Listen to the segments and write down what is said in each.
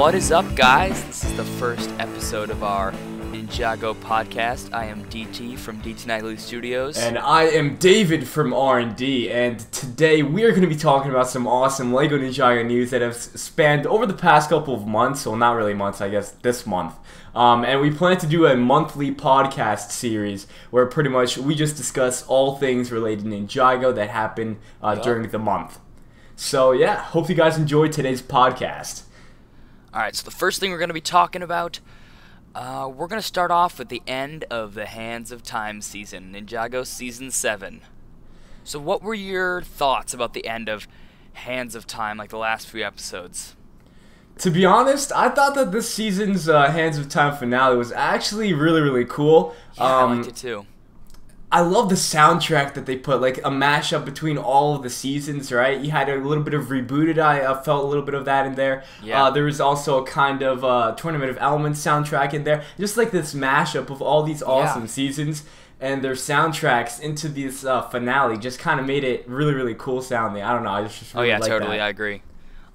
What is up, guys? This is the first episode of our Ninjago podcast. I am DT from DT Nightly Studios. And I am David from R&D, and today we are going to be talking about some awesome LEGO Ninjago news that have spanned over the past couple of months, well not really months, I guess this month. And we plan to do a monthly podcast series where pretty much we just discuss all things related to Ninjago that happen during the month. So yeah, hope you guys enjoyed today's podcast. Alright, so the first thing we're going to be talking about, we're going to start off with the end of the Hands of Time season, Ninjago Season 7. So what were your thoughts about the end of Hands of Time, like the last few episodes? To be honest, I thought that this season's Hands of Time finale was actually really cool. Yeah, I liked it too. I love the soundtrack that they put, like a mashup between all of the seasons, right? You had a little bit of Rebooted, I felt a little bit of that in there. Yeah. There was also a kind of Tournament of Elements soundtrack in there. Just like this mashup of all these awesome seasons and their soundtracks into this finale just kind of made it really cool sounding. I don't know, I just really liked totally, that. I agree.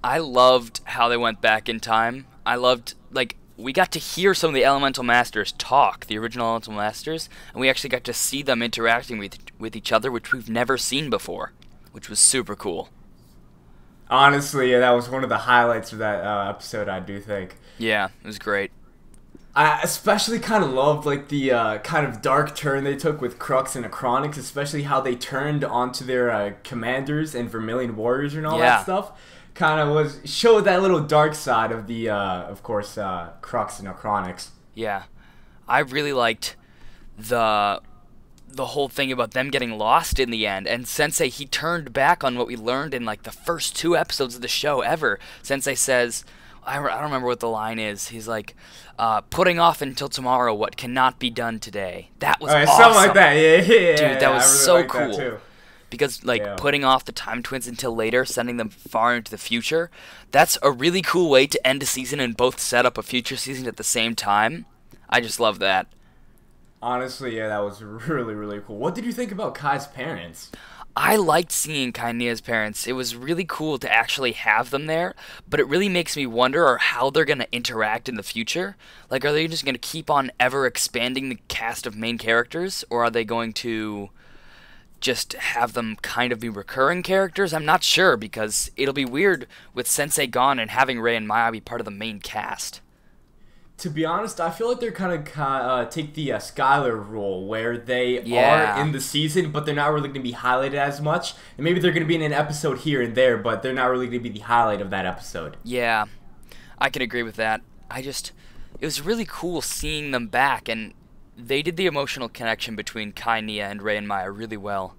I loved how they went back in time. I loved, like, we got to hear some of the Elemental Masters talk, the original Elemental Masters, and we actually got to see them interacting with each other, which we've never seen before, which was super cool. Honestly, yeah, that was one of the highlights of that episode, I do think. Yeah, it was great. I especially kind of loved like the kind of dark turn they took with Crux and Acronix, especially how they turned onto their commanders and Vermilion Warriors and all that stuff. Kind of showed that little dark side of the, of course, Crux and Acronix. Yeah, I really liked the whole thing about them getting lost in the end, and Sensei, he turned back on what we learned in like the first 2 episodes of the show ever. Sensei says, I don't remember what the line is. He's like, putting off until tomorrow what cannot be done today. That was awesome. Something like that, yeah. Dude, that was so really cool. that too. Because, like, putting off the Time Twins until later, sending them far into the future, that's a really cool way to end a season and both set up a future season at the same time. I just love that. Honestly, yeah, that was really cool. What did you think about Kai's parents? I liked seeing Kai and Nia's parents. It was really cool to actually have them there, but it really makes me wonder how they're going to interact in the future. Like, are they just going to keep on ever expanding the cast of main characters, or are they going to just have them kind of be recurring characters? I'm not sure, because it'll be weird with Sensei gone and having Rei and Maya be part of the main cast. To be honest, I feel like they're kind of take the Skylar role, where they are in the season, but they're not really going to be highlighted as much. And maybe they're going to be in an episode here and there, but they're not really going to be the highlight of that episode. Yeah, I can agree with that. It was really cool seeing them back, and they did the emotional connection between Kai, Nia, and Rei and Maya really well.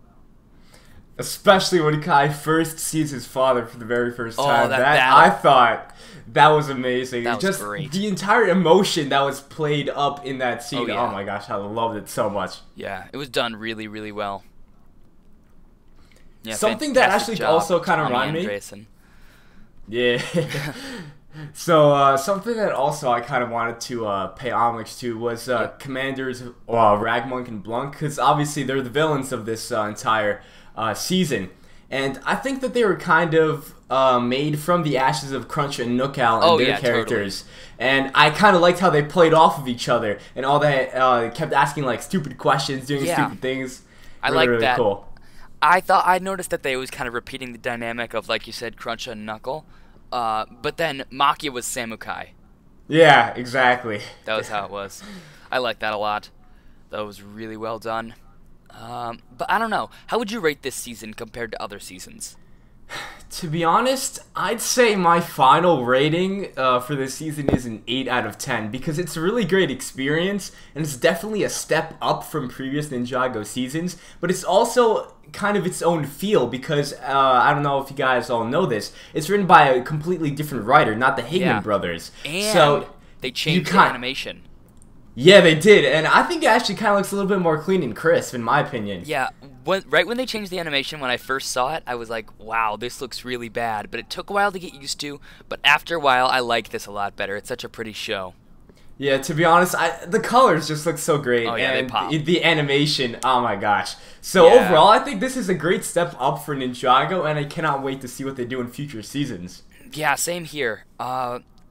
Especially when Kai first sees his father for the very first time. I thought that was amazing. That was great. The entire emotion that was played up in that scene. Oh my gosh, I loved it so much. Yeah, it was done really well. Yeah, something that actually also kind of reminded me. Yeah. So, something that also I kind of wanted to pay homage to was Commanders Ragmonk and Blanc, because obviously they're the villains of this entire season. And I think that they were kind of made from the ashes of Crunch and Nookout and their characters. Totally. And I kind of liked how they played off of each other and all that, kept asking like stupid questions, doing stupid things. I like really that. Cool. I noticed that they was kind of repeating the dynamic of, like you said, Crunch and Knuckle. But then Makia was Samukai. Yeah, exactly. That was how it was. I like that a lot. That was really well done. But I don't know. How would you rate this season compared to other seasons? To be honest, I'd say my final rating for this season is an 8 out of 10 because it's a really great experience and it's definitely a step up from previous Ninjago seasons, but it's also kind of its own feel because I don't know if you guys all know this, it's written by a completely different writer, not the Hickman brothers. And so they changed the animation. Yeah, they did, and I think it actually kind of looks a little bit more clean and crisp, in my opinion. Yeah, right when they changed the animation, when I first saw it, I was like, wow, this looks really bad, but it took a while to get used to, but after a while, I like this a lot better. It's such a pretty show. Yeah, to be honest, the colors just look so great, yeah, and they pop. The animation, oh my gosh. So overall, I think this is a great step up for Ninjago, and I cannot wait to see what they do in future seasons. Yeah, same here.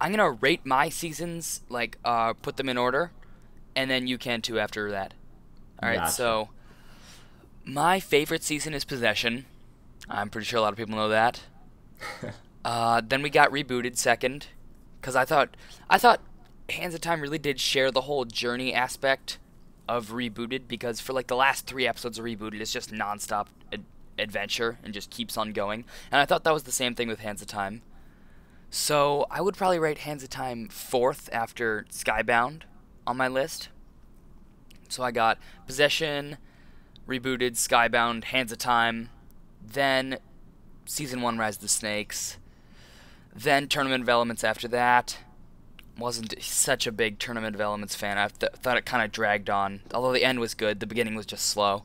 I'm gonna rate my seasons, like put them in order, and then you can too after that. All right, Gotcha. so my favorite season is Possession. I'm pretty sure a lot of people know that. Then we got Rebooted second, because I thought Hands of Time really did share the whole journey aspect of Rebooted, because for like the last 3 episodes of Rebooted, it's just nonstop adventure and just keeps on going. And I thought that was the same thing with Hands of Time. So I would probably rate Hands of Time 4th after Skybound on my list. So I got Possession, Rebooted, Skybound, Hands of Time, then Season 1 Rise of the Snakes, then Tournament of Elements after that. Wasn't such a big Tournament of Elements fan. I thought it kind of dragged on. Although the end was good, the beginning was just slow.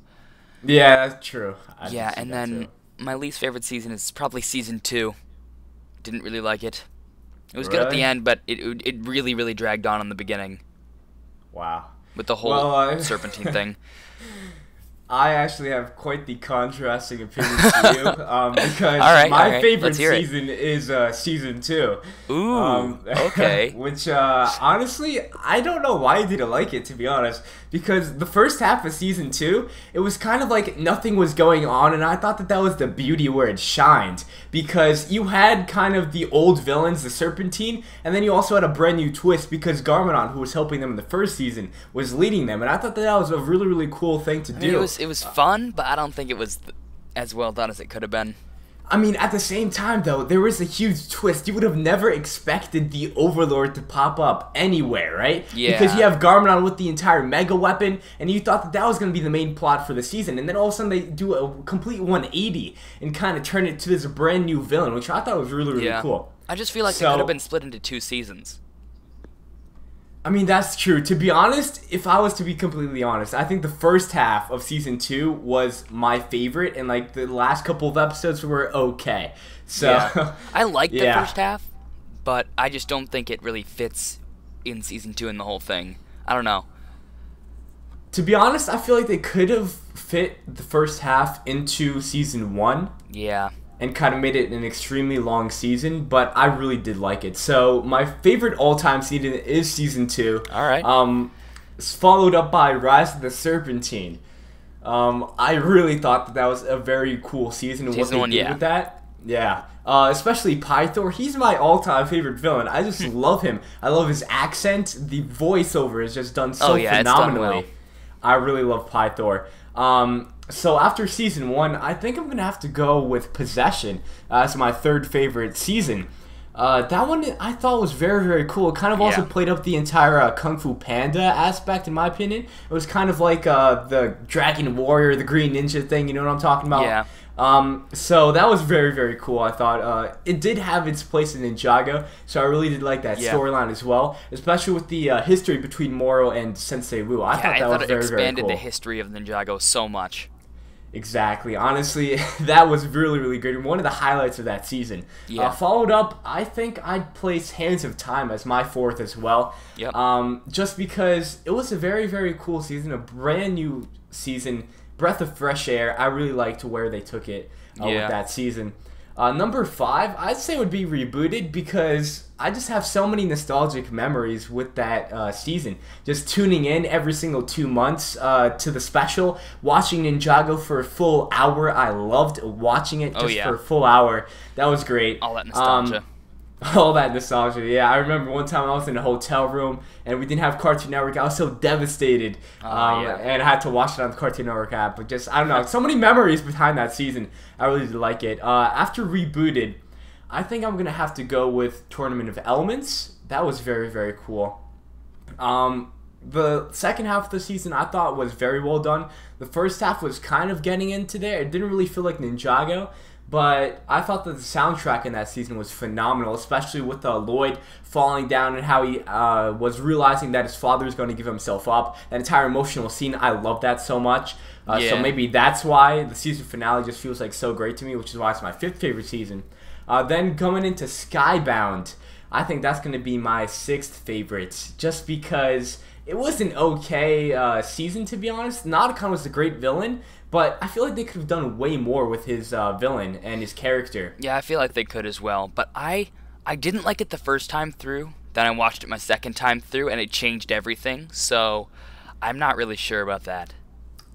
Yeah, that's true. Yeah, and then my least favorite season is probably Season 2. Didn't really like it. It was good at the end, but it really, really dragged on in the beginning. Wow. With the whole Serpentine thing. I actually have quite the contrasting opinion to you, because my favorite season is Season 2. Ooh, okay. Which, honestly, I don't know why I didn't like it, to be honest, because the first half of Season 2, it was kind of like nothing was going on, and I thought that was the beauty where it shined, because you had kind of the old villains, the Serpentine, and then you also had a brand new twist, because Garmadon, who was helping them in the first season, was leading them, and I thought that was a really, really cool thing to do. It was fun, but I don't think it was as well done as it could have been. I mean, at the same time, though, there was a huge twist. You would have never expected the Overlord to pop up anywhere, right? Yeah. Because you have Garmadon with the entire Mega Weapon, and you thought that was going to be the main plot for the season. And then all of a sudden they do a complete 180 and kind of turn it to this brand new villain, which I thought was really, really cool. I just feel like it could have been split into 2 seasons. I mean, that's true. To be honest, if I was to be completely honest, I think the first half of Season 2 was my favorite, and like the last couple of episodes were okay. So yeah. I liked the first half, but I just don't think it really fits in Season 2 in the whole thing. I don't know. To be honest, I feel like they could have fit the first half into Season 1. Yeah. And kind of made it an extremely long season, but I really did like it. So my favorite all-time season is Season 2. All right. Followed up by Rise of the Serpentine. I really thought that was a very cool season. And Season what they did with that. Yeah. Especially Pythor. He's my all-time favorite villain. I just love him. I love his accent. The voiceover is just done so phenomenally. It's done well. I really love Pythor. So after Season 1, I think I'm going to have to go with Possession as my 3rd favorite season. That one I thought was very, very cool. It kind of also played up the entire Kung Fu Panda aspect, in my opinion. It was kind of like the Dragon Warrior, the Green Ninja thing, you know what I'm talking about? Yeah. So that was very, very cool, I thought. It did have its place in Ninjago, so I really did like that storyline as well, especially with the history between Moro and Sensei Wu. I thought that was very, very cool. it expanded the history of Ninjago so much. Exactly. Honestly, that was really, really good. One of the highlights of that season. Yeah. Followed up, I think I'd place Hands of Time as my 4th as well. Yep. Just because it was a very, very cool season, a brand new season, breath of fresh air. I really liked where they took it with that season. Number 5, I'd say would be Rebooted, because I just have so many nostalgic memories with that season. Just tuning in every single 2 months to the special, watching Ninjago for a full hour. I loved watching it just for a full hour. That was great. All that nostalgia. All that nostalgia, yeah. I remember one time I was in a hotel room and we didn't have Cartoon Network. I was so devastated, and I had to watch it on the Cartoon Network app. But just, I don't know, so many memories behind that season. I really did like it. After Rebooted, I think I'm going to have to go with Tournament of Elements. That was very, very cool. The second half of the season I thought was very well done. The first half was kind of getting into there. It didn't really feel like Ninjago. But I thought that the soundtrack in that season was phenomenal, especially with Lloyd falling down and how he was realizing that his father is going to give himself up. That entire emotional scene, I love that so much. So maybe that's why the season finale just feels like so great to me, which is why it's my 5th favorite season. Then going into Skybound, I think that's going to be my 6th favorite, just because it was an okay season, to be honest. Nadakon was a great villain, but I feel like they could have done way more with his villain and his character. Yeah, I feel like they could as well. But I I didn't like it the first time through. Then I watched it my second time through, and it changed everything. So I'm not really sure about that.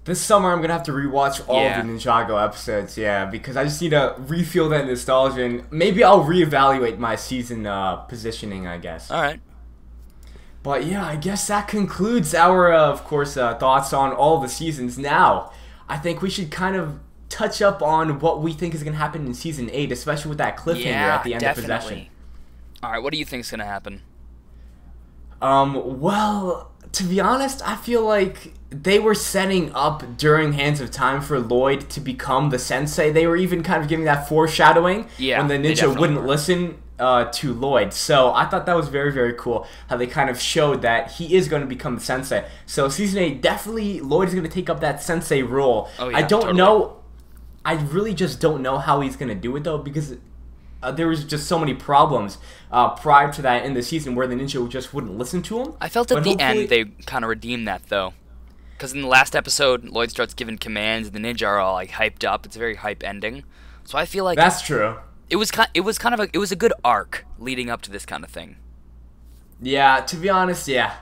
This summer, I'm going to have to rewatch all of the Ninjago episodes, because I just need to refeel that nostalgia, and maybe I'll reevaluate my season positioning, I guess. All right. But yeah, I guess that concludes our, of course, thoughts on all the seasons. Now, I think we should kind of touch up on what we think is going to happen in Season 8, especially with that cliffhanger at the end of Possession. All right, what do you think is going to happen? Well, to be honest, I feel like they were setting up during Hands of Time for Lloyd to become the sensei. They were even kind of giving that foreshadowing when the ninja wouldn't listen to Lloyd. So I thought that was very, very cool how they kind of showed that he is going to become the sensei. So Season 8, definitely Lloyd is going to take up that sensei role. Oh, yeah, I don't know. I really just don't know how he's going to do it, though, because there was just so many problems prior to that in the season where the ninja just wouldn't listen to him. I felt at the end they kind of redeemed that, though. Because in the last episode, Lloyd starts giving commands, and the ninja are all like hyped up. It's a very hype ending. So I feel like that's true. It was a good arc leading up to this kind of thing. Yeah, to be honest, I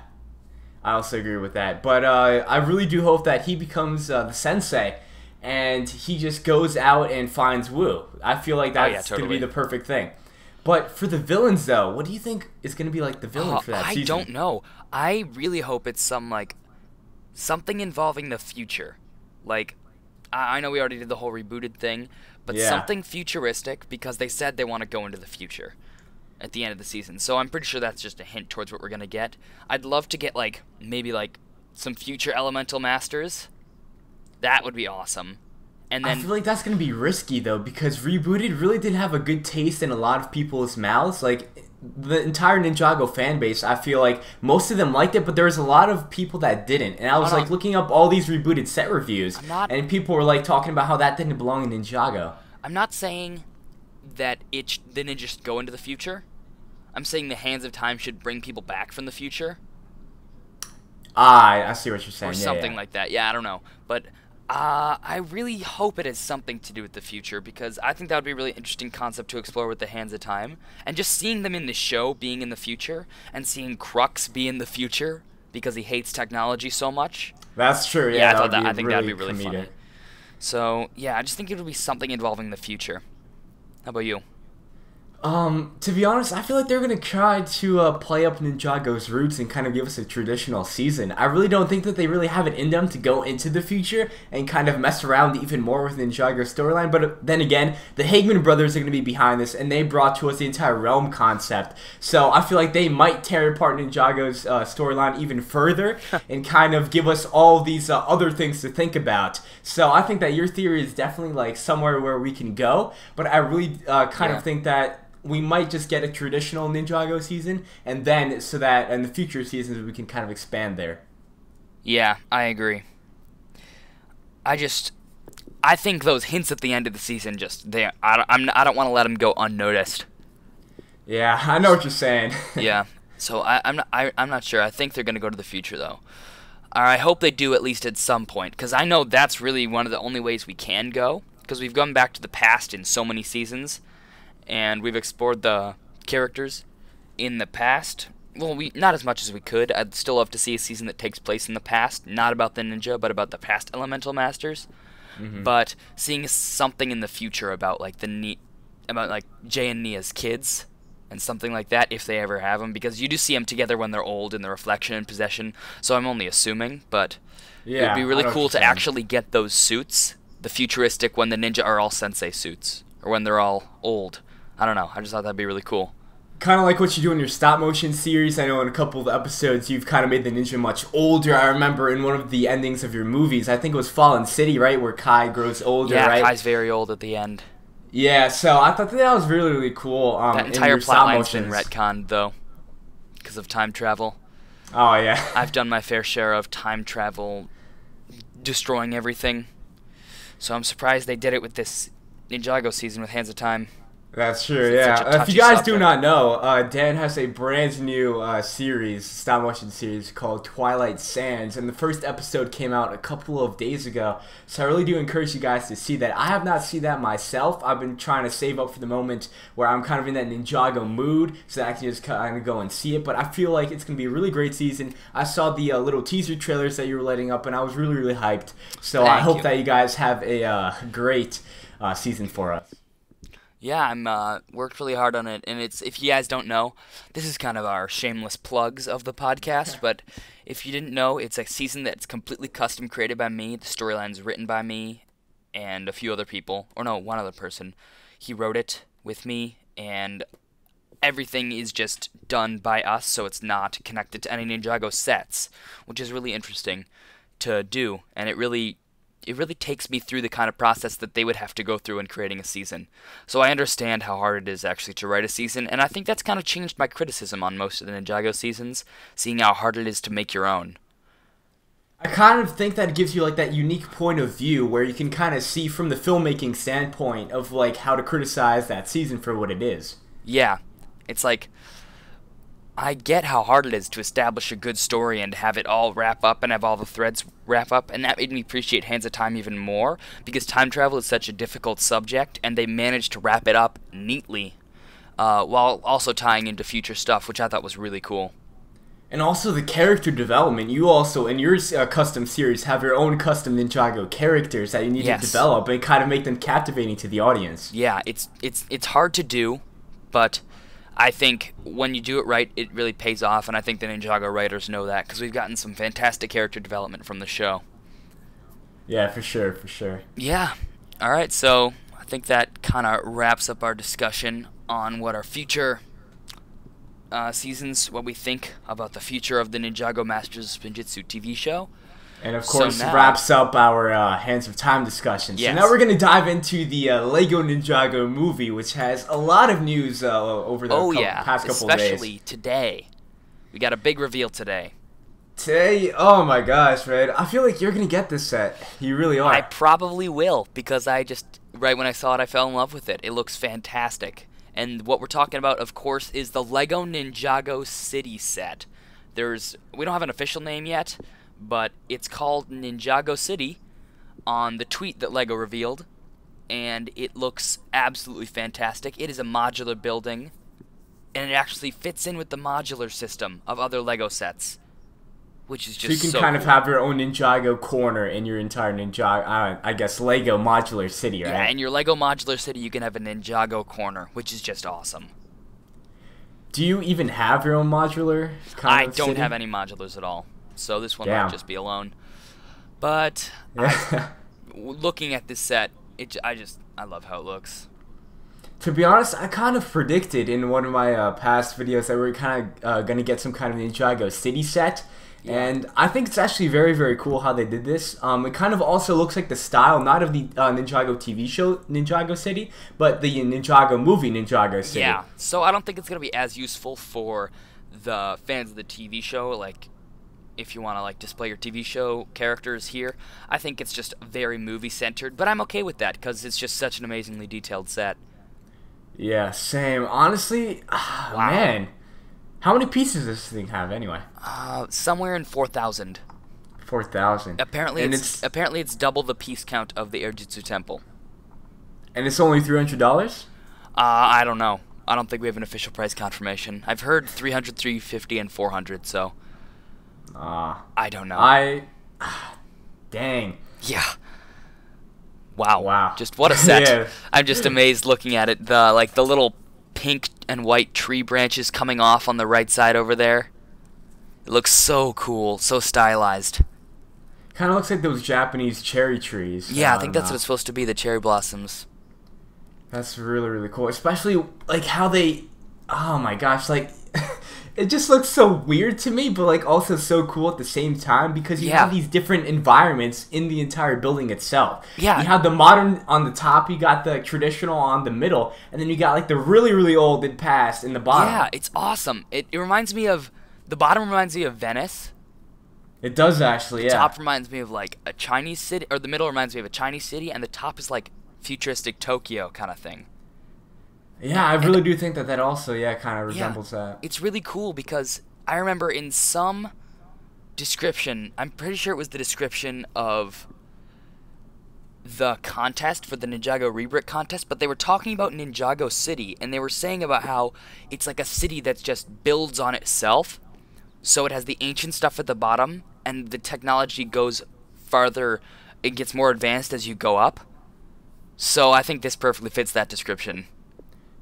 also agree with that. But I really do hope that he becomes the sensei, and he just goes out and finds Wu. I feel like that's going to be the perfect thing. But for the villains, though, what do you think is going to be like the villain for that season? I don't know. I really hope it's something involving the future. Like, I know we already did the whole rebooted thing, but something futuristic, because they said they want to go into the future at the end of the season. So I'm pretty sure that's just a hint towards what we're going to get. I'd love to get, maybe some future elemental masters. That would be awesome. And then I feel like that's going to be risky, though, because Rebooted really did have a good taste in a lot of people's mouths. Like, the entire Ninjago fan base, I feel like most of them liked it, but there was a lot of people that didn't. And I was looking up all these Rebooted Set reviews, and people were talking about how that didn't belong in Ninjago. I'm not saying that the ninja should go into the future. I'm saying the Hands of Time should bring people back from the future. I see what you're saying. Or something like that. Yeah, I don't know. But I really hope it has something to do with the future, because I think that would be a really interesting concept to explore with the Hands of Time. And just seeing them in the show being in the future, and seeing Crux be in the future because he hates technology so much. That's true, I thought I think that would be really funny. So, yeah, I just think it would be something involving the future. How about you? To be honest, I feel like they're going to try to play up Ninjago's roots and kind of give us a traditional season. I really don't think that they really have it in them to go into the future and kind of mess around even more with Ninjago's storyline. But then again, the Hagman brothers are going to be behind this, and they brought to us the entire realm concept. So I feel like they might tear apart Ninjago's storyline even further and kind of give us all these other things to think about. So I think that your theory is definitely somewhere where we can go, but I really kind of think that we might just get a traditional Ninjago season, and then so that in the future seasons we can kind of expand there. Yeah, I agree. I think those hints at the end of the season I don't want to let them go unnoticed. Yeah, I know what you're saying. Yeah, so I'm not sure. I think they're gonna go to the future though. I hope they do at least at some point, because I know that's really one of the only ways we can go, because we've gone back to the past in so many seasons. And we've explored the characters in the past. Well, not as much as we could. I'd still love to see a season that takes place in the past, not about the ninja, but about the past elemental masters. Mm-hmm. But seeing something in the future about Jay and Nia's kids and something like that, if they ever have them, because you do see them together when they're old in the Reflection and Possession. So I'm only assuming, but it would be really cool to actually get those suits, the futuristic when the ninja are all sensei suits, or when they're all old. I don't know. I just thought that'd be really cool. Kind of like what you do in your stop-motion series. I know in a couple of episodes you've kind of made the ninja much older. I remember in one of the endings of your movies, I think it was Fallen City, right, where Kai grows older, right? Yeah, Kai's very old at the end. Yeah, so I thought that was really, really cool. That entire plotline's been retconned, though, because of time travel. Oh, yeah. I've done my fair share of time travel destroying everything. So I'm surprised they did it with this Ninjago season with Hands of Time. That's true, yeah. If you guys do not know, Dan has a brand new stop motion series called Twilight Sands, and the first episode came out a couple of days ago, so I really do encourage you guys to see that. I have not seen that myself. I've been trying to save up for the moment where I'm kind of in that Ninjago mood, so that I can just kind of go and see it, but I feel like it's going to be a really great season. I saw the little teaser trailers that you were letting up, and I was really, really hyped, so I hope that you guys have a great season for us. Yeah, I'm worked really hard on it, and if you guys don't know, this is kind of our shameless plugs of the podcast, but if you didn't know, it's a season that's completely custom created by me. The storyline's written by me and a few other people, or no, one other person. He wrote it with me, and everything is just done by us, so it's not connected to any Ninjago sets, which is really interesting to do, and it really takes me through the kind of process that they would have to go through in creating a season. So I understand how hard it is actually to write a season, and I think that's kind of changed my criticism on most of the Ninjago seasons, seeing how hard it is to make your own. I kind of think that gives you like that unique point of view where you can kind of see from the filmmaking standpoint of like how to criticize that season for what it is. Yeah, it's like, I get how hard it is to establish a good story and have it all wrap up and have all the threads wrap up, and that made me appreciate Hands of Time even more, because time travel is such a difficult subject, and they managed to wrap it up neatly, while also tying into future stuff, which I thought was really cool. And also the character development. You also, in your custom series, have your own custom Ninjago characters that you need to develop and kind of make them captivating to the audience. Yeah, it's hard to do, but I think when you do it right, it really pays off, and I think the Ninjago writers know that, because we've gotten some fantastic character development from the show. Yeah, for sure, for sure. Yeah. Alright, so I think that kind of wraps up our discussion on what our future seasons, what we think about the future of the Ninjago Masters of Spinjitzu TV show. And of course, wraps up our Hands of Time discussion. Yes. So now we're going to dive into the Lego Ninjago movie, which has a lot of news over the past couple of days. Especially today. We got a big reveal today. Today? Oh my gosh, man. I feel like you're going to get this set. You really are. I probably will, because right when I saw it, I fell in love with it. It looks fantastic. And what we're talking about, of course, is the Lego Ninjago City Set. We don't have an official name yet, but it's called Ninjago City on the tweet that LEGO revealed, and it looks absolutely fantastic. It is a modular building, and it actually fits in with the modular system of other LEGO sets, which is just so you can kind of have your own Ninjago corner in your entire Ninjago, I guess, LEGO modular city, right? Yeah, in your LEGO modular city, you can have a Ninjago corner, which is just awesome. Do you even have your own modular I don't have any modulars at all. So this one might just be alone. But looking at this set, I love how it looks. To be honest, I kind of predicted in one of my past videos that we were kind of going to get some kind of Ninjago City Set. Yeah. And I think it's actually very, very cool how they did this. It kind of also looks like the style, not of the Ninjago TV show Ninjago City, but the Ninjago movie Ninjago City. Yeah, so I don't think it's going to be as useful for the fans of the TV show, like if you want to like display your TV show characters here. I think it's just very movie-centered, but I'm okay with that, because it's just such an amazingly detailed set. Yeah, same. Honestly, man. How many pieces does this thing have anyway? Somewhere in 4,000. 4,000. Apparently it's double the piece count of the Airjitsu Temple. And it's only $300? I don't know. I don't think we have an official price confirmation. I've heard 300, 350, and 400, so I don't know. Dang. Yeah. Wow. Just what a set. Yeah. I'm just amazed looking at it. The little pink and white tree branches coming off on the right side over there. It looks so cool, so stylized. Kind of looks like those Japanese cherry trees. Yeah, I think that's what it's supposed to be, the cherry blossoms. That's really, really cool. Especially like how they, oh my gosh, like it just looks so weird to me, but like also so cool at the same time, because you have these different environments in the entire building itself. Yeah. You have the modern on the top, you got the traditional on the middle, and then you got like the really, really old and past in the bottom. Yeah, it's awesome. It reminds me of, the bottom reminds me of Venice. It does actually, The top reminds me of like a Chinese city, or the middle reminds me of a Chinese city, and the top is like futuristic Tokyo kind of thing. Yeah, I really do think that also, kind of resembles that. It's really cool because I remember in some description, I'm pretty sure it was the description of the contest for the Ninjago Rebrick contest, but they were talking about Ninjago City, and they were saying about how it's like a city that just builds on itself, so it has the ancient stuff at the bottom, and the technology goes farther, it gets more advanced as you go up. So I think this perfectly fits that description.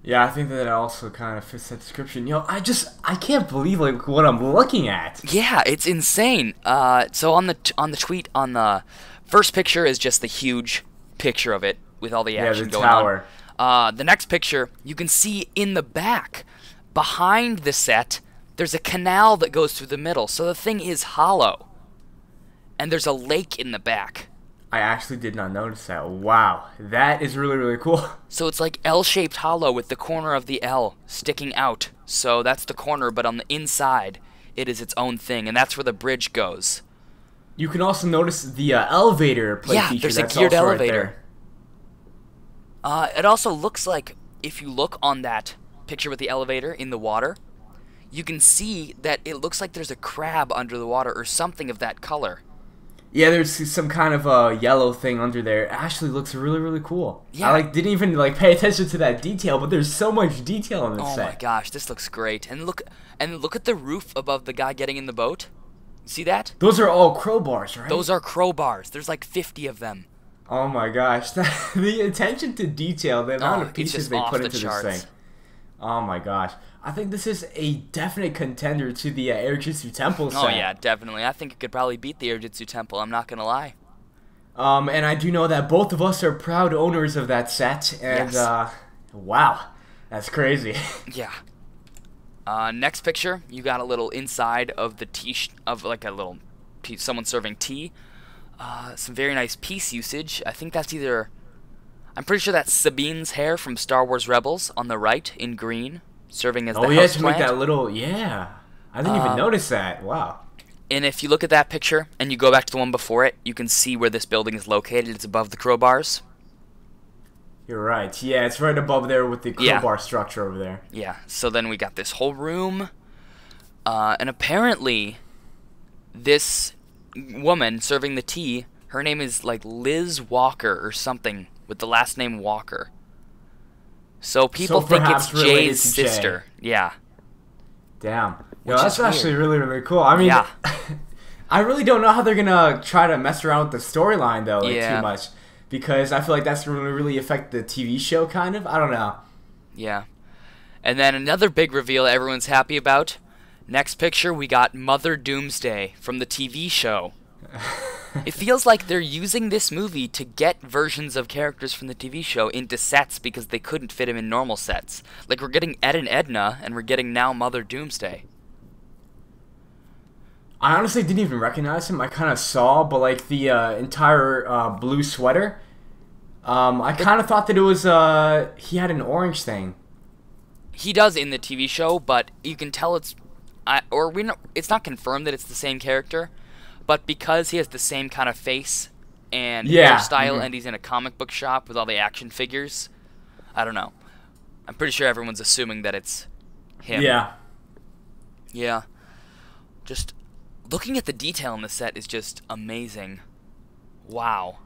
Yeah, I think that also kind of fits that description. I can't believe like what I'm looking at. Yeah, it's insane. So on the tweet, on the first picture is just the huge picture of it with all the action going tower. On. The next picture, you can see in the back, behind the set, there's a canal that goes through the middle. So the thing is hollow, and there's a lake in the back. I actually did not notice that. Wow, that is really, really cool. So it's like L-shaped hollow with the corner of the L sticking out. So that's the corner, but on the inside, it is its own thing, and that's where the bridge goes. You can also notice the elevator plate feature. Yeah, there's that's a geared also elevator. Right there. It also looks like, if you look on that picture with the elevator in the water, you can see that it looks like there's a crab under the water or something of that color. Yeah, there's some kind of a yellow thing under there. It actually looks really, really cool. Yeah. I didn't even pay attention to that detail, but there's so much detail in this set. Oh my gosh, this looks great. And look at the roof above the guy getting in the boat. See that? Those are all crowbars, right? Those are crowbars. There's like 50 of them. Oh my gosh, the attention to detail, the amount of pieces they put into this thing. Oh my gosh. I think this is a definite contender to the Air-Jitsu Temple set. Oh yeah, definitely. I think it could probably beat the Air-Jitsu Temple, I'm not gonna lie. And I do know that both of us are proud owners of that set, and yes. Wow, that's crazy. Yeah. Next picture, you got a little inside of the tea, of like a little piece, someone serving tea. Some very nice piece usage. I think that's either, I'm pretty sure that's Sabine's hair from Star Wars Rebels on the right in green. Serving as the house plant. Make that little, I didn't even notice that. Wow. And if you look at that picture and you go back to the one before it, you can see where this building is located. It's above the crowbars. You're right. Yeah, it's right above there with the crowbar structure over there. Yeah. So then we got this whole room. And apparently, this woman serving the tea, her name is like Liz Walker or something with the last name Walker. So people think it's Jay's sister. Yeah. Damn. Yo, that's actually really, really cool. I mean, I really don't know how they're going to try to mess around with the storyline, though, too much. Because I feel like that's going to really affect the TV show, kind of. I don't know. Yeah. And then another big reveal everyone's happy about. Next picture, we got Mother Doomsday from the TV show. It feels like they're using this movie to get versions of characters from the TV show into sets because they couldn't fit them in normal sets. Like, we're getting Ed and Edna, and we're getting now Mother Doomsday. I honestly didn't even recognize him. I kind of saw, but like the entire blue sweater, I kind of thought that it was, he had an orange thing. He does in the TV show, but you can tell it's, it's not confirmed that it's the same character. But because he has the same kind of face and hairstyle, and he's in a comic book shop with all the action figures, I don't know. I'm pretty sure everyone's assuming that it's him. Yeah. Yeah. Just looking at the detail in the set is just amazing. Wow.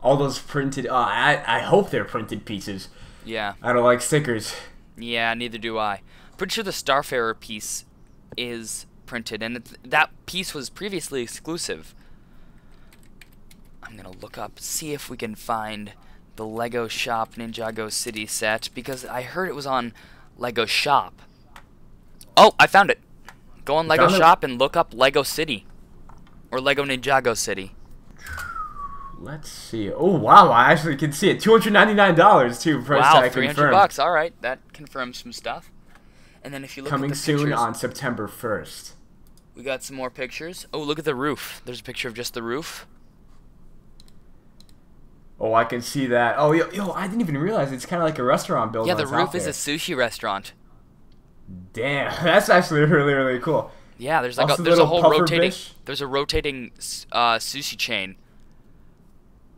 All those printed, I hope they're printed pieces. Yeah. I don't like stickers. Yeah, neither do I. Pretty sure the Starfarer piece is printed, and that piece was previously exclusive. I'm gonna look up, see if we can find the Lego Shop Ninjago City Set, because I heard it was on Lego Shop. Oh, I found it. Go on Lego Shop and look up Lego City or Lego Ninjago City. Let's see. Oh wow, I actually can see it. $299 too. Price wow, $300. All right, that confirms some stuff. And then if you look coming at the soon pictures, on September 1st. We got some more pictures. Oh, look at the roof. There's a picture of just the roof. Oh, I can see that. Oh, yo, I didn't even realize it's kind of like a restaurant building. Yeah, the roof is a sushi restaurant. Damn, that's actually really, really cool. Yeah, there's like there's a whole rotating. There's a rotating sushi chain.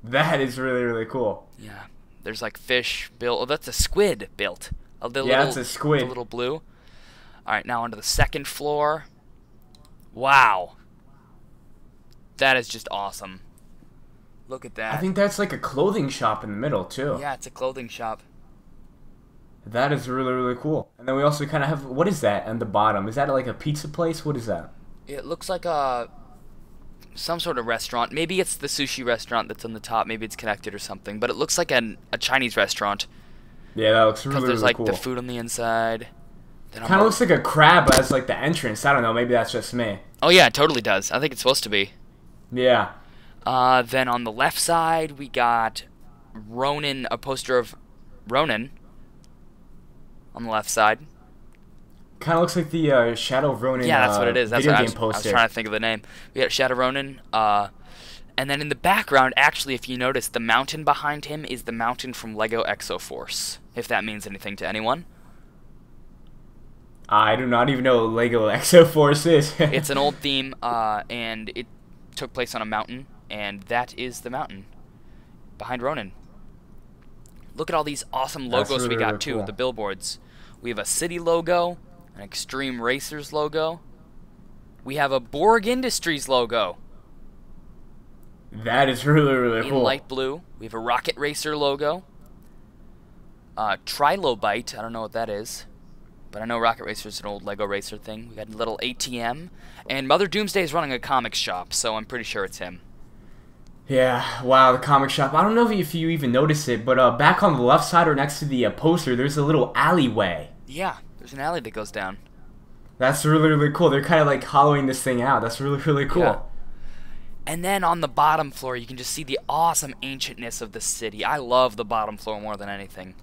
That is really, really cool. Yeah, There's like fish built. Oh, that's a squid built. Yeah, it's a squid. A little blue. All right, now onto the second floor. Wow. That is just awesome. Look at that. I think that's like a clothing shop in the middle, too. Yeah, it's a clothing shop. That is really, really cool. And then we also kind of have, what is that on the bottom? Is that like a pizza place? What is that? It looks like some sort of restaurant. Maybe it's the sushi restaurant that's on the top. Maybe it's connected or something. But it looks like a Chinese restaurant. Yeah, that looks really, really cool. Because there's like the food on the inside. Kind of looks like a crab as like the entrance. I don't know. Maybe that's just me. Oh yeah, it totally does. I think it's supposed to be. Yeah. Then on the left side we got Ronin, a poster of Ronin. On the left side. Kind of looks like the Shadow of Ronin. Yeah, that's what it is. That's video what game poster. I was trying to think of the name. We got Shadow Ronin. And then in the background, actually, if you notice, the mountain behind him is the mountain from Lego Exoforce. If that means anything to anyone. I do not even know what Lego Exoforce is. It's an old theme, and it took place on a mountain, and that is the mountain behind Ronin. Look at all these awesome logos we got, too, the billboards. We have a city logo, an Extreme Racers logo. We have a Borg Industries logo. That is really, really cool. In light blue. We have a Rocket Racer logo. Trilobite, I don't know what that is. But I know Rocket Racer is an old Lego Racer thing. We got a little ATM. And Mother Doomsday is running a comic shop, so I'm pretty sure it's him. Yeah, wow, the comic shop. I don't know if you even noticed it, but back on the left side or next to the poster, there's a little alleyway. Yeah, there's an alley that goes down. That's really, really cool. They're kind of like hollowing this thing out. That's really, really cool. Yeah. And then on the bottom floor, you can just see the awesome ancientness of the city. I love the bottom floor more than anything.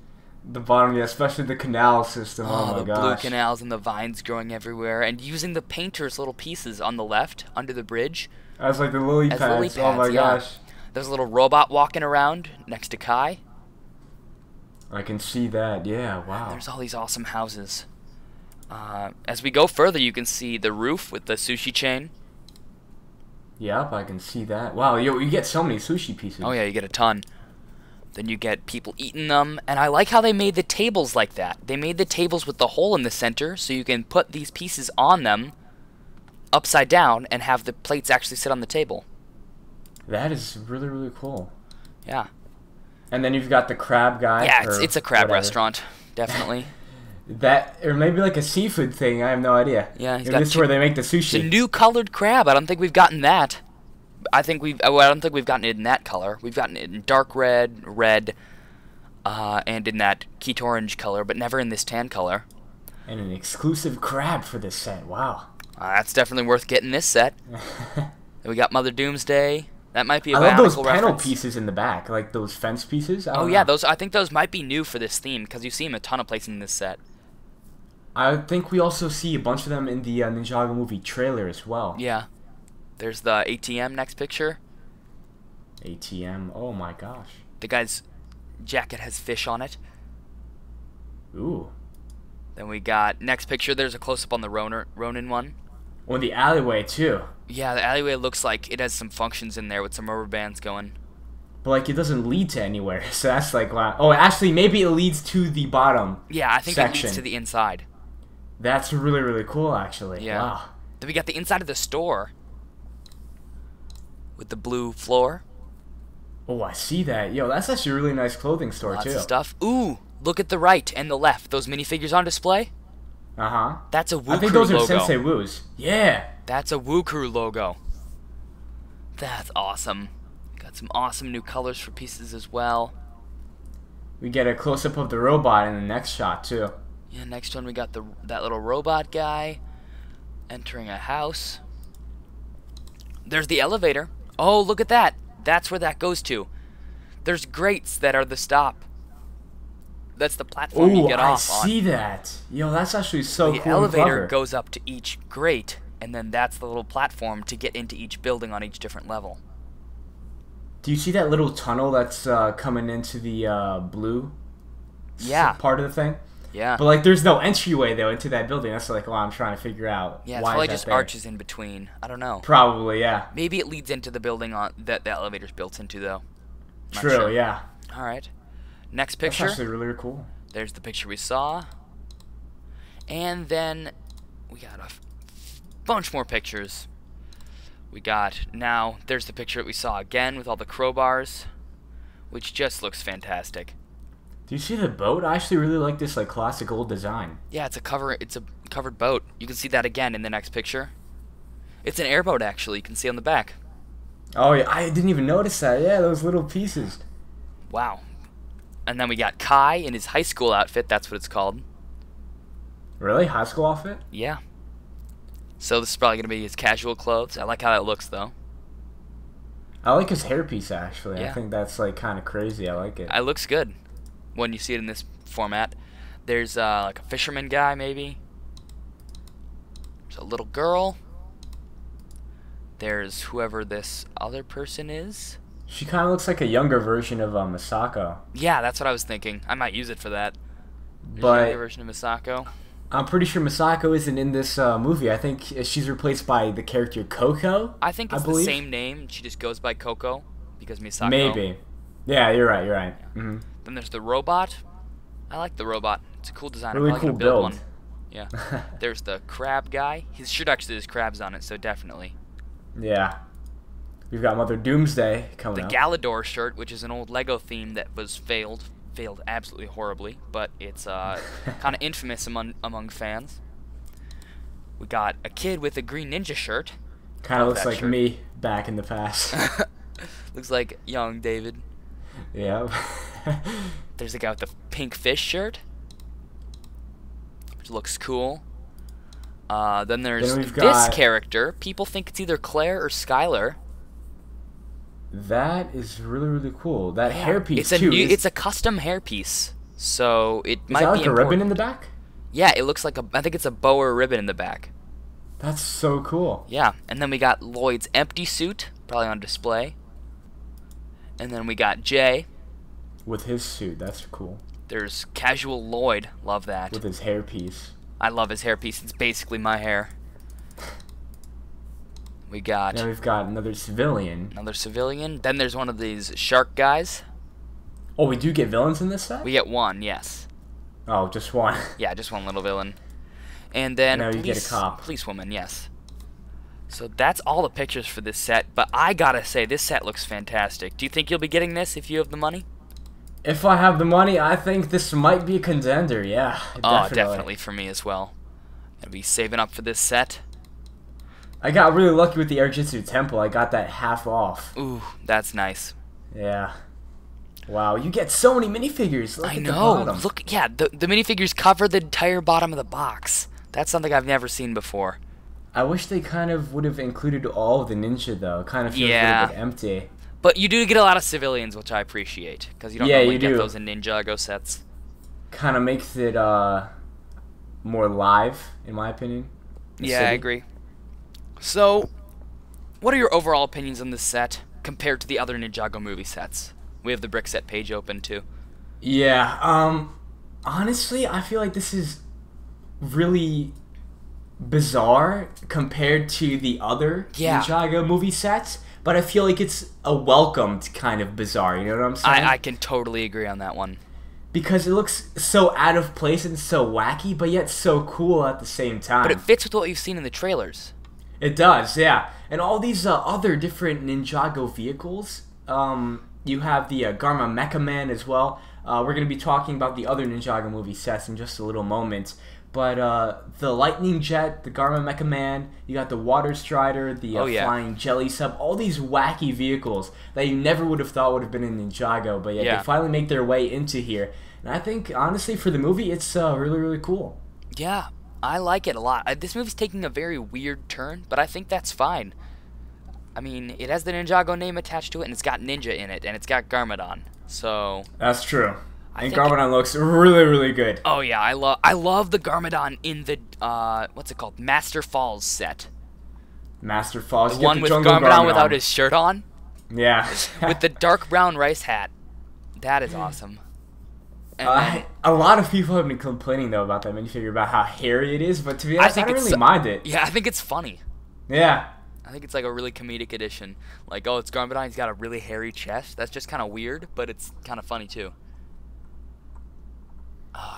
The bottom, yeah, especially the canal system. Oh my the gosh. blue canals and the vines growing everywhere. And using the painter's little pieces on the left, under the bridge. As like the lily pads. Oh my gosh. There's a little robot walking around next to Kai. I can see that, yeah, wow. And there's all these awesome houses. As we go further, you can see the roof with the sushi chain. Yep, I can see that. Wow, you get so many sushi pieces. Oh yeah, you get a ton. Then you get people eating them. And I like how they made the tables like that. They made the tables with the hole in the center, so you can put these pieces on them upside down and have the plates actually sit on the table. That is really, really cool. Yeah. And then you've got the crab guy. Yeah, it's a crab restaurant, definitely. That, or maybe like a seafood thing, I have no idea. Yeah, this is where they make the sushi. It's a new colored crab. I don't think we've gotten that. I don't think we've gotten it in that color. We've gotten it in dark red, and in that Keat orange color, but never in this tan color. And an exclusive crab for this set. Wow. That's definitely worth getting this set. Then we got Mother Doomsday. That might be a I love those panel reference. pieces in the back, like those fence pieces. Oh yeah, I think those might be new for this theme because you see them a ton of places in this set. I think we also see a bunch of them in the Ninjago movie trailer as well. Yeah. There's the ATM next picture. ATM, oh my gosh. The guy's jacket has fish on it. Ooh. Then we got, next picture, there's a close-up on the Ronin one. Oh, in the alleyway, too. Yeah, the alleyway looks like it has some functions in there with some rubber bands going. But, like, it doesn't lead to anywhere, so that's like, wow. Oh, actually, maybe it leads to the bottom Yeah, I think section. It leads to the inside. That's really, really cool, actually. Yeah. Wow. Then we got the inside of the store. With the blue floor. Oh, I see that. Yo, that's actually a really nice clothing store, Lots too. of stuff. Ooh, look at the right and the left. Those minifigures on display? Uh-huh. That's a Woo I think Crew those are logo. Sensei Woos. Yeah. That's a Woo Crew logo. That's awesome. Got some awesome new colors for pieces as well. We get a close-up of the robot in the next shot, too. Yeah, next one we got that little robot guy entering a house. There's the elevator. Oh, look at that. That's where that goes to. There's grates that are the stop. That's the platform you get off on. I see that. Yo, that's actually so cool. The elevator goes up to each grate, and then that's the little platform to get into each building on each different level. Do you see that little tunnel that's coming into the blue part of the thing? Yeah. But, like, there's no entryway, though, into that building. That's, like, what I'm trying to figure out. Yeah, it's probably just arches in between. I don't know. Probably, yeah. Maybe it leads into the building that the elevator's built into, though. True, yeah. All right. Next picture. That's actually really cool. There's the picture we saw. And then we got a bunch more pictures. We got, now, there's the picture that we saw again with all the crowbars, which just looks fantastic. Do you see the boat? I actually really like this like classic old design. Yeah, it's a covered boat. You can see that again in the next picture. It's an airboat, actually. You can see on the back. Oh, yeah, I didn't even notice that. Yeah, those little pieces. Wow. And then we got Kai in his high school outfit. That's what it's called. Really? High school outfit? Yeah. So this is probably going to be his casual clothes. I like how that looks, though. I like his hairpiece, actually. Yeah. I think that's like kind of crazy. I like it. It looks good when you see it in this format. There's like a fisherman guy, maybe. There's a little girl. There's whoever this other person is. She kind of looks like a younger version of Misako. Yeah, that's what I was thinking. I might use it for that. There's But a younger version of Misako. I'm pretty sure Misako isn't in this movie. I think she's replaced by the character Coco. I think it's the same name. She just goes by Coco because Misako. Maybe. Yeah, you're right. You're right. Yeah. Mm-hmm. Then there's the robot. I like the robot. It's a cool design. Really I'm probably cool gonna build build. one. Yeah. There's the crab guy. His shirt actually has crabs on it, so definitely. Yeah. We've got Mother Doomsday coming up. The Galador shirt, which is an old Lego theme that was failed absolutely horribly, but it's kind of infamous among fans. We got a kid with a green ninja shirt. Kind of looks like me back in the past. Looks like young David. Yeah. There's a guy with the pink fish shirt, which looks cool. Then there's this character. People think it's either Claire or Skylar. That is really, really cool. That hairpiece, too. It's a custom hairpiece, so it might be Is that like important. a ribbon in the back? Yeah, it looks like I think it's a bow or a ribbon in the back. That's so cool. Yeah, and then we got Lloyd's empty suit, probably on display. And then we got Jay. With his suit, that's cool. There's casual Lloyd, love that. With his hairpiece. I love his hairpiece, it's basically my hair. We got... Now we've got another civilian. Another civilian. Then there's one of these shark guys. Oh, we do get villains in this set? We get one, yes. Oh, just one. Yeah, just one little villain. And then now you get a cop. Policewoman, yes. So that's all the pictures for this set, but I gotta say, this set looks fantastic. Do you think you'll be getting this if you have the money? If I have the money, I think this might be a contender, yeah. Oh, definitely for me as well. Gonna be saving up for this set. I got really lucky with the Airjitsu Temple. I got that half off. Ooh, that's nice. Yeah. Wow, you get so many minifigures. Look I at know. The bottom. Look, yeah, the minifigures cover the entire bottom of the box. That's something I've never seen before. I wish they kind of would have included all of the ninja, though. Kind of feels a little bit empty. But you do get a lot of civilians, which I appreciate, because you don't normally get those in Ninjago sets. Kind of makes it more live, in my opinion. Yeah, I agree. So, what are your overall opinions on this set compared to the other Ninjago movie sets? We have the brick set page open, too. Yeah, honestly, I feel like this is really bizarre compared to the other Ninjago movie sets, but I feel like it's a welcomed kind of bizarre, you know what I'm saying? I can totally agree on that one. Because it looks so out of place and so wacky, but yet so cool at the same time. But it fits with what you've seen in the trailers. It does, yeah. And all these other different Ninjago vehicles, you have the Garma Mech Man as well. We're going to be talking about the other Ninjago movie sets in just a little moment. But the Lightning Jet, the Garma Mech Man, you got the Water Strider, the Flying Jelly Sub, all these wacky vehicles that you never would have thought would have been in Ninjago, but yet they finally make their way into here. And I think, honestly, for the movie, it's really, really cool. Yeah, I like it a lot. This movie's taking a very weird turn, but I think that's fine. I mean, it has the Ninjago name attached to it, and it's got Ninja in it, and it's got Garmadon, so... That's true. And Garmadon looks really, really good. Oh yeah, I love the Garmadon in the what's it called? Master Falls set. Master Falls. The one with Garmadon without his shirt on. Yeah. With the dark brown rice hat. That is awesome. And a lot of people have been complaining though about that minifigure, about how hairy it is, but to be honest, I don't really mind it. Yeah, I think it's funny. Yeah. I think it's like a really comedic addition. Like, oh, it's Garmadon, he's got a really hairy chest. That's just kind of weird, but it's kind of funny too.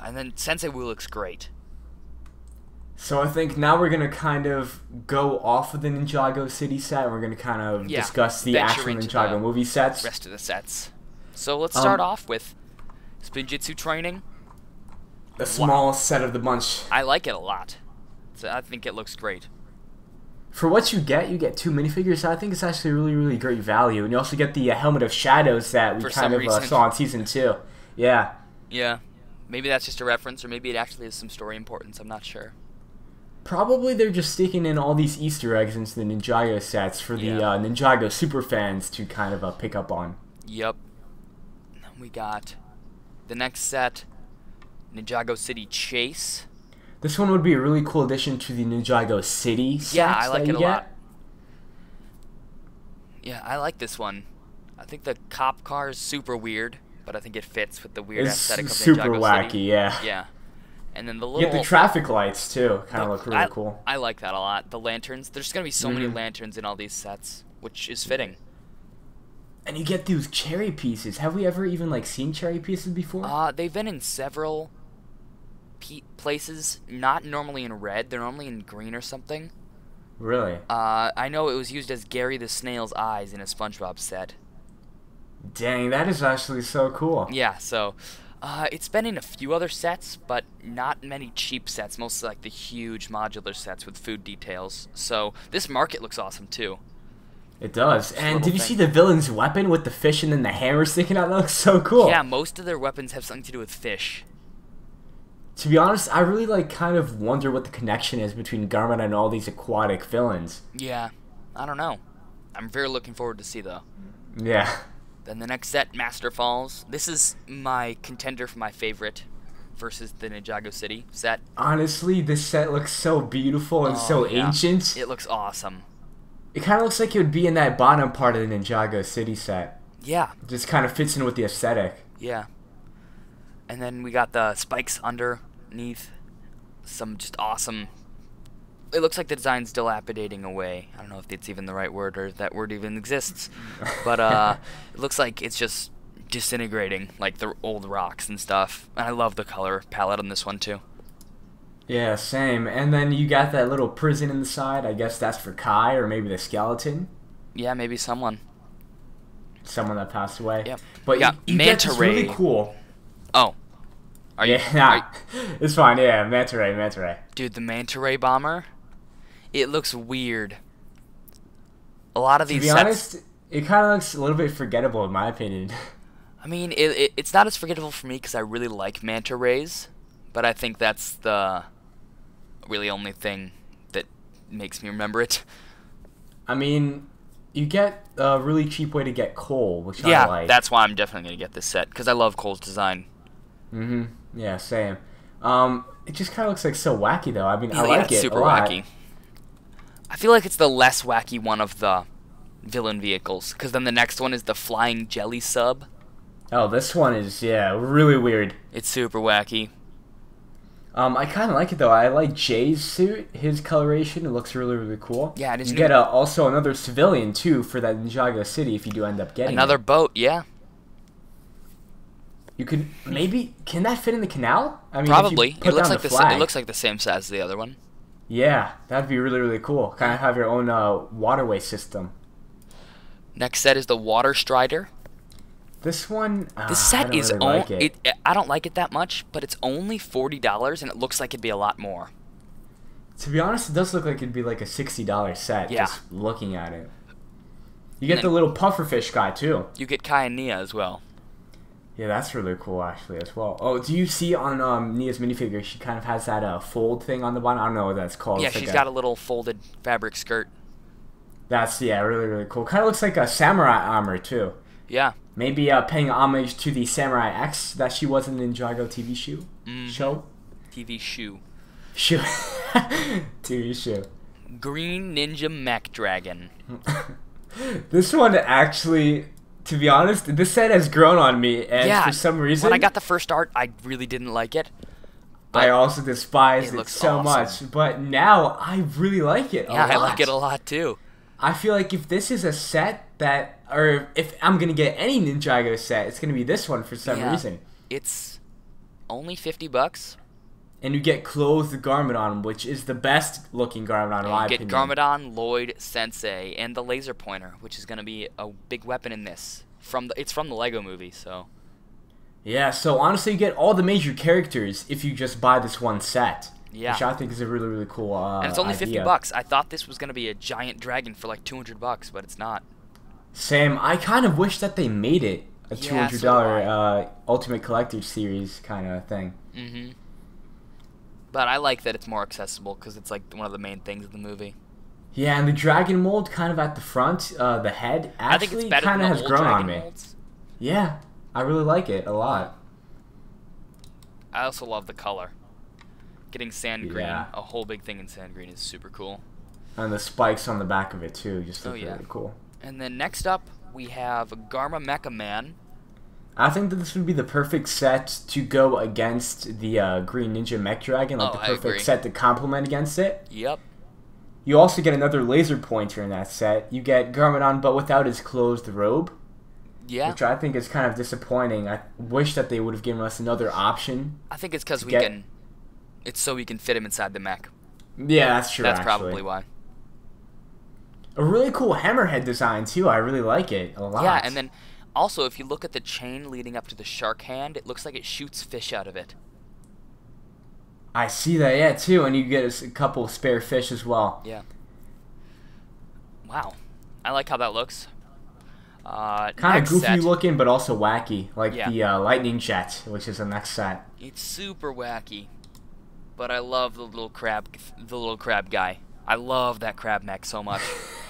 And then Sensei Wu looks great. So I think now we're going to kind of go off of the Ninjago City set, and we're going to kind of discuss the actual Ninjago movie sets. Rest of the sets. So let's start off with Spinjitzu training. The smallest set of the bunch. I like it a lot. So I think it looks great. For what you get 2 minifigures. So I think it's actually really, really great value. And you also get the Helmet of Shadows that we kind of saw in Season 2. Yeah. Yeah. Maybe that's just a reference, or maybe it actually has some story importance. I'm not sure. Probably they're just sticking in all these Easter eggs into the Ninjago sets for the Ninjago super fans to kind of pick up on. Yep. We got the next set, Ninjago City Chase. This one would be a really cool addition to the Ninjago City set. Yeah, I like it a lot. Yeah, I like this one. I think the cop car is super weird, but I think it fits with the weird aesthetic of Ninjago City. It's super wacky, yeah. Yeah. And then the little... You get the traffic lights, too. Kind of look really cool. I like that a lot. The lanterns. There's going to be so many lanterns in all these sets, which is fitting. And you get those cherry pieces. Have we ever even, like, seen cherry pieces before? They've been in several places. Not normally in red. They're normally in green or something. Really? I know it was used as Gary the Snail's eyes in a SpongeBob set. Dang, that is actually so cool. Yeah, so... it's been in a few other sets, but not many cheap sets, mostly like the huge modular sets with food details. So this market looks awesome too. It does. And did you see the villain's weapon with the fish and then the hammer sticking out? That looks so cool. Yeah, most of their weapons have something to do with fish. To be honest, I really kind of wonder what the connection is between Garma and all these aquatic villains. Yeah, I don't know. I'm very looking forward to see though. Yeah. Then the next set, Master Falls. This is my contender for my favorite versus the Ninjago City set. Honestly, this set looks so beautiful and so ancient. It looks awesome. It kind of looks like it would be in that bottom part of the Ninjago City set. Yeah. It just kind of fits in with the aesthetic. Yeah. And then we got the spikes underneath. Some just awesome... It looks like the design's dilapidating away. I don't know if it's even the right word or that word even exists. But it looks like it's just disintegrating, like the old rocks and stuff. And I love the color palette on this one too. Yeah, same. And then you got that little prison in the side. I guess that's for Kai or maybe the skeleton. Yeah, maybe someone. Someone that passed away. Yep. But you Manta get Ray. Really cool. Oh. It's fine. Yeah, Manta Ray. Dude, the Manta Ray Bomber. It looks weird. A lot of these sets... To be honest, it kind of looks a little bit forgettable in my opinion. I mean, it's not as forgettable for me because I really like Manta Rays, but I think that's the really only thing that makes me remember it. I mean, you get a really cheap way to get Cole, which I like. Yeah, that's why I'm definitely going to get this set, because I love Cole's design. Mm-hmm. Yeah, same. It just kind of looks like so wacky, though. I mean, I like it super a lot. wacky. I feel like it's the less wacky one of the villain vehicles, because then the next one is the flying jelly sub. Oh, this one is, really weird. It's super wacky. I kind of like it, though. I like Jay's suit, his coloration. It looks really, really cool. Yeah, it is. You get also another civilian, too, for that Ninjago City if you do end up getting another boat, yeah. You could, maybe, can that fit in the canal? I mean, probably. It looks like it looks like the same size as the other one. Yeah, that'd be really, really cool. Kind of have your own waterway system. Next set is the Water Strider. This one, this set is really like it. I don't like it that much, but it's only $40, and it looks like it'd be a lot more. To be honest, it does look like it'd be like a $60 set. Yeah. Just looking at it. You get the little pufferfish guy too. You get Kai and Nia as well. Yeah, that's really cool actually as well. Oh, do you see on Nia's minifigure, she kind of has that fold thing on the bottom? I don't know what that's called. Yeah, it's she's got a little folded fabric skirt. That's, really, really cool. Kind of looks like a samurai armor too. Yeah. Maybe paying homage to the Samurai X that she was in the Ninjago TV show. TV shoe. TV show. Green Ninja Mech Dragon. This one actually, to be honest, this set has grown on me, and for some reason, when I got the first art, I really didn't like it. I also despised it so much, but now I really like it a lot. I like it a lot too. I feel like if this is a set that, or if I'm gonna get any Ninjago set, it's gonna be this one for some reason. It's Only $50. And you get clothed Garmadon, which is the best looking Garmadon in my opinion. You get Garmadon, Lloyd, Sensei, and the laser pointer, which is going to be a big weapon in this. It's from the Lego movie, so. Yeah, so honestly, you get all the major characters if you just buy this one set. Yeah. Which I think is a really, really cool and it's only idea. $50. I thought this was going to be a giant dragon for like $200, but it's not. Sam, I kind of wish that they made it a $200 so Ultimate Collector Series kind of thing. Mm-hmm. But I like that it's more accessible because it's like one of the main things of the movie. Yeah, and the dragon mold kind of at the front, the head actually kind of has grown on me. Molds. Yeah, I really like it a lot. I also love the color. Getting sand green, a whole big thing in sand green is super cool. And the spikes on the back of it too, just look really cool. And then next up, we have Garma Mech Man. I think that this would be the perfect set to go against the Green Ninja Mech Dragon, like the perfect set to complement against it. Yep. You also get another laser pointer in that set. You get Garmadon, but without his closed robe. Yeah. Which I think is kind of disappointing. I wish that they would have given us another option. I think it's because it's so we can fit him inside the mech. Yeah, that's true. That's probably why. A really cool hammerhead design too. I really like it a lot. Yeah, and then also if you look at the chain leading up to the shark hand, it looks like it shoots fish out of it. I see that, yeah, too, and you get a couple of spare fish as well. Yeah. Wow, I like how that looks. Kind of goofy looking, but also wacky, like the lightning jet, which is the next set. It's super wacky, but I love the little crab guy. I love that crab mech so much.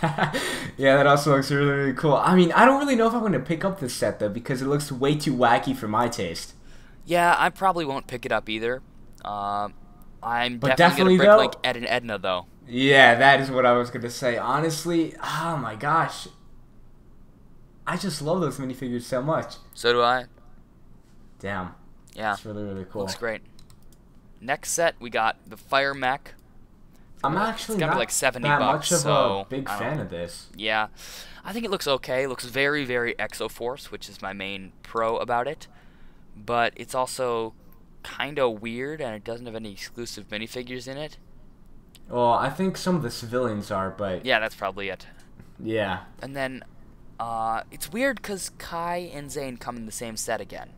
Yeah, that also looks really, really cool. I mean, I don't really know if I'm going to pick up this set, though, because it looks way too wacky for my taste. Yeah, I probably won't pick it up either. I'm definitely going to break like Ed and Edna, though. Yeah, that is what I was going to say. Honestly, oh my gosh. I just love those minifigures so much. So do I. Damn. Yeah. It's really, really cool. Looks great. Next set, we got the Fire Mech. I'm actually not like $70, that much of so a big fan of this. Yeah. I think it looks okay. It looks very, very Exoforce, which is my main pro about it. But it's also kind of weird, and it doesn't have any exclusive minifigures in it. Well, I think some of the civilians are, but... Yeah, that's probably it. Yeah. And then, it's weird because Kai and Zane come in the same set again.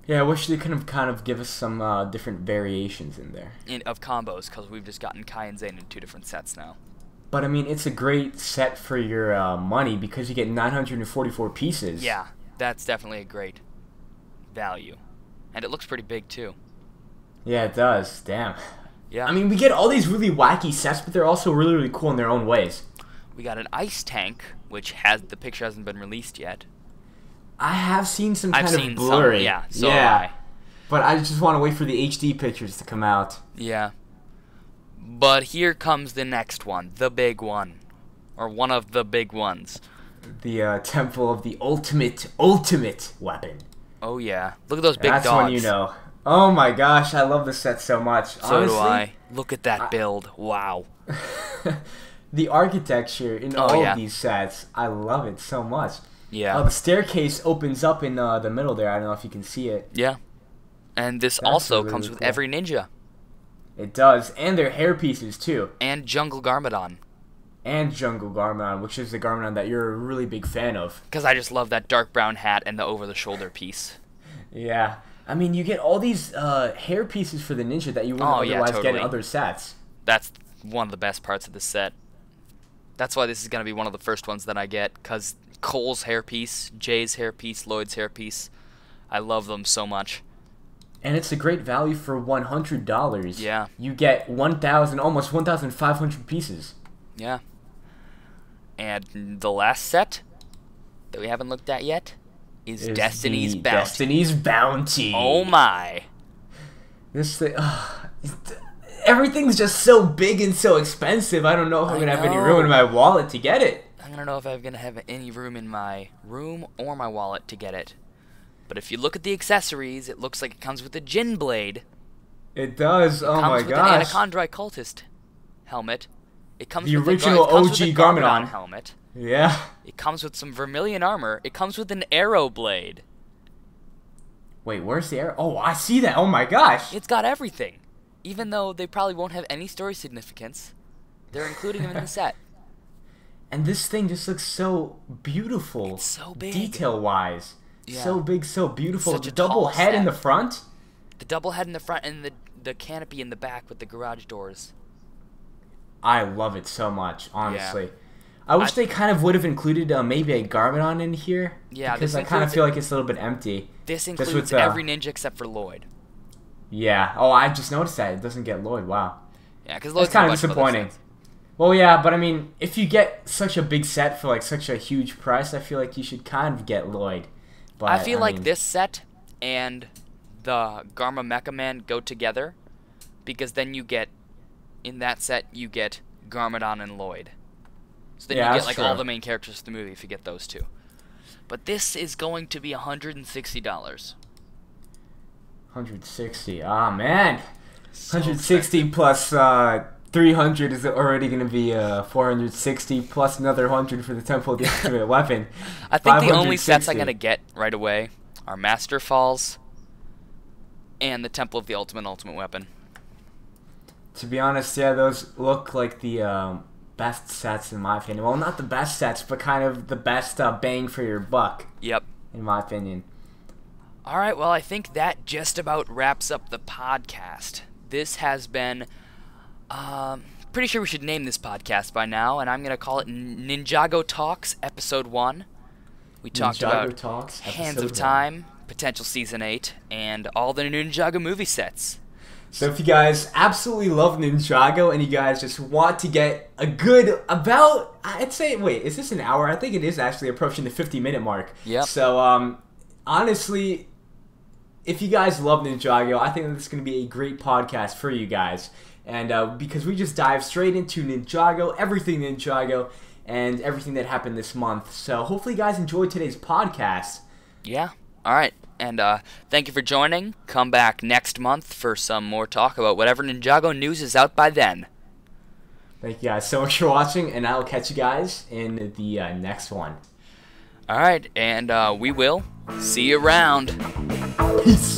Yeah, I wish they could have kind of give us some different variations in there. Of combos, because we've just gotten Kai and Zane in 2 different sets now. But, I mean, it's a great set for your money because you get 944 pieces. Yeah, that's definitely a great value. And it looks pretty big, too. Yeah, it does. Damn. Yeah. I mean, we get all these really wacky sets, but they're also really, really cool in their own ways. We got an ice tank, which the picture hasn't been released yet. I have seen some kind of blurry. So have I. But I just want to wait for the HD pictures to come out. Yeah. But here comes the next one, the big one. Or one of the big ones. The Temple of the Ultimate Weapon. Oh, yeah. Look at those big dogs. That's when you know. Oh, my gosh. I love this set so much. So honestly, do I. Look at that build. Wow. The architecture in all of these sets, I love it so much. Yeah. The staircase opens up in the middle there. I don't know if you can see it. Yeah. And this also comes with every ninja. It does. And their hair pieces, too. And Jungle Garmadon. And Jungle Garmadon, which is the Garmadon that you're a really big fan of. Because I just love that dark brown hat and the over-the-shoulder piece. Yeah. I mean, you get all these hair pieces for the ninja that you wouldn't otherwise get in other sets. That's one of the best parts of the set. That's why this is going to be one of the first ones that I get, because Cole's hairpiece, Jay's hairpiece, Lloyd's hairpiece, I love them so much. And it's a great value for $100. Yeah. You get almost 1,500 pieces. Yeah. And the last set that we haven't looked at yet is Destiny's Bounty. Destiny's Bounty. Oh my. This thing, everything's just so big and so expensive. I don't know if I'm gonna have any room in my wallet to get it. I don't know if I'm gonna have any room in my room or my wallet to get it. But if you look at the accessories, it looks like it comes with a Jin blade. It does. Oh my gosh. It comes with an Anacondri cultist helmet. It comes the with original OG Garmadon helmet. Yeah. It comes with some Vermilion armor. It comes with an arrow blade. Wait, where's the arrow? Oh, I see that. Oh my gosh. It's got everything. Even though they probably won't have any story significance, they're including them in the set. And this thing just looks so beautiful. It's so big. Detail-wise. Yeah. So big, so beautiful. Such the a double tall head set. in the front. The double head in the front and the canopy in the back with the garage doors. I love it so much, honestly. Yeah. I wish they kind of would have included maybe a Garmadon in here. Yeah, because I kind of feel like it's a little bit empty. This includes every ninja except for Lloyd. Yeah. Oh, I just noticed that. It doesn't get Lloyd. Wow. Yeah, because Lloyd's kind of disappointing. Well, yeah, but I mean, if you get such a big set for like such a huge price, I feel like you should kind of get Lloyd. But I feel like this set and the Garma Mech Man go together, because then you get, in that set, you get Garmadon and Lloyd. So then you get like all the main characters of the movie if you get those two. But this is going to be $160. 160. Ah, man. So 160 expensive. plus 300 is already going to be 460 plus another 100 for the Temple of the Ultimate Weapon. I think the only sets I'm going to get right away are Master Falls and the Temple of the Ultimate Weapon. To be honest, yeah, those look like the best sets in my opinion. Well, not the best sets, but kind of the best bang for your buck. Yep. In my opinion. All right, well, I think that just about wraps up the podcast. This has been... pretty sure we should name this podcast by now, and I'm going to call it Ninjago Talks Episode 1. We talked about Hands of Time, potential Season 8, and all the Ninjago movie sets. So if you guys absolutely love Ninjago and you guys just want to get a good, about, I'd say, wait, is this an hour? I think it is actually approaching the 50-minute mark. Yep. So, honestly, if you guys love Ninjago, I think this is going to be a great podcast for you guys. And because we just dive straight into Ninjago, everything Ninjago, and everything that happened this month. So hopefully you guys enjoyed today's podcast. Yeah. All right. And thank you for joining. Come back next month for some more talk about whatever Ninjago news is out by then. Thank you guys so much for watching, and I'll catch you guys in the next one. All right. And we will see you around. Peace.